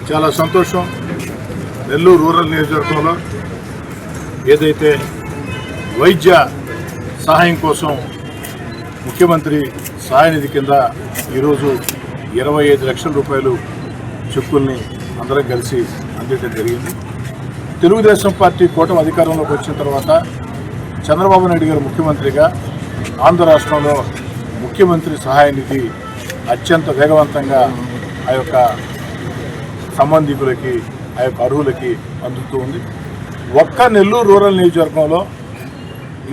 చాలా సంతోషం. నెల్లూరు రూరల్ నియోజకవర్గంలో ఏదైతే వైద్య సహాయం కోసం ముఖ్యమంత్రి సహాయ నిధి కింద ఈరోజు 25 లక్షల రూపాయలు చెక్కుల్ని అందరం కలిసి అందించడం జరిగింది. తెలుగుదేశం పార్టీ కూటమి అధికారంలోకి వచ్చిన తర్వాత చంద్రబాబు నాయుడు గారు ముఖ్యమంత్రిగా ఆంధ్ర రాష్ట్రంలో ముఖ్యమంత్రి సహాయ నిధి అత్యంత వేగవంతంగా ఆ యొక్క సంబంధికులకి ఆ యొక్క అర్హులకి అందుతూ ఉంది. ఒక్క నెల్లూరు రూరల్ నియోజకవర్గంలో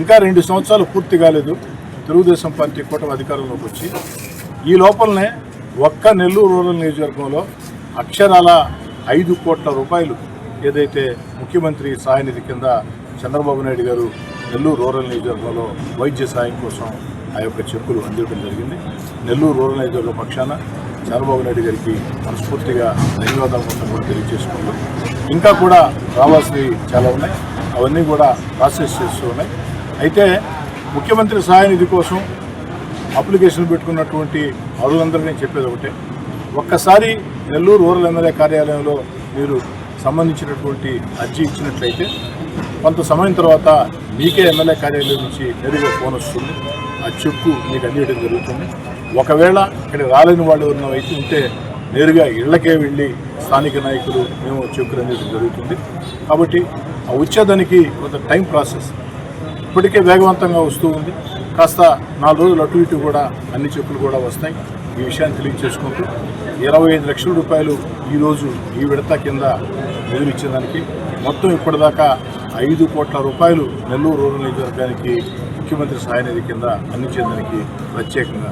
ఇంకా 2 సంవత్సరాలు పూర్తి కాలేదు తెలుగుదేశం పార్టీ కూటమి అధికారంలోకి వచ్చి. ఈ లోపలనే ఒక్క నెల్లూరు రూరల్ నియోజకవర్గంలో అక్షరాల 5 కోట్ల రూపాయలు ఏదైతే ముఖ్యమంత్రి సహాయ నిధి కింద చంద్రబాబు నాయుడు గారు నెల్లూరు రూరల్ నియోజకవర్గంలో వైద్య సాయం కోసం ఆ యొక్క చెక్కులు అందించడం జరిగింది. నెల్లూరు రూరల్ నియోజకవర్గ పక్షాన చంద్రబాబు నాయుడు గారికి మనస్ఫూర్తిగా ధన్యవాదాలు కూడా తెలియజేసుకుంటాం. ఇంకా కూడా రావాల్సినవి చాలా ఉన్నాయి, అవన్నీ కూడా ప్రాసెస్ చేస్తూ ఉన్నాయి. అయితే ముఖ్యమంత్రి సహాయ నిధి కోసం అప్లికేషన్ పెట్టుకున్నటువంటి అర్హులందరినీ చెప్పేది ఒకటే, ఒక్కసారి నెల్లూరు రూరల్ ఎమ్మెల్యే కార్యాలయంలో మీరు సంబంధించినటువంటి అర్జీ ఇచ్చినట్లయితే కొంత సమయం తర్వాత మీకే ఎమ్మెల్యే కార్యాలయం నుంచి నేరుగా ఫోన్ వస్తుంది, ఆ చెక్కు మీకు అందించడం జరుగుతుంది. ఒకవేళ ఇక్కడ రాలేని వాళ్ళు ఉన్నవైతే ఉంటే నేరుగా ఇళ్లకే వెళ్ళి స్థానిక నాయకులు మేము చెక్కులు అందించడం జరుగుతుంది. కాబట్టి ఆ వచ్చేదానికి కొంత టైం ప్రాసెస్ ఇప్పటికే వేగవంతంగా వస్తూ ఉంది. కాస్త 4 రోజులు అటు ఇటు కూడా అన్ని చెక్కులు కూడా వస్తాయి. ఈ విషయాన్ని తెలియజేసుకుంటూ 25 లక్షల రూపాయలు ఈరోజు ఈ విడత కింద నిధులు ఇచ్చేదానికి మొత్తం ఇప్పటిదాకా 5 కోట్ల రూపాయలు నెల్లూరు రూరల్ నియోజకవర్గానికి ముఖ్యమంత్రి సహాయ నిధి కింద అందించేదానికి ప్రత్యేకంగా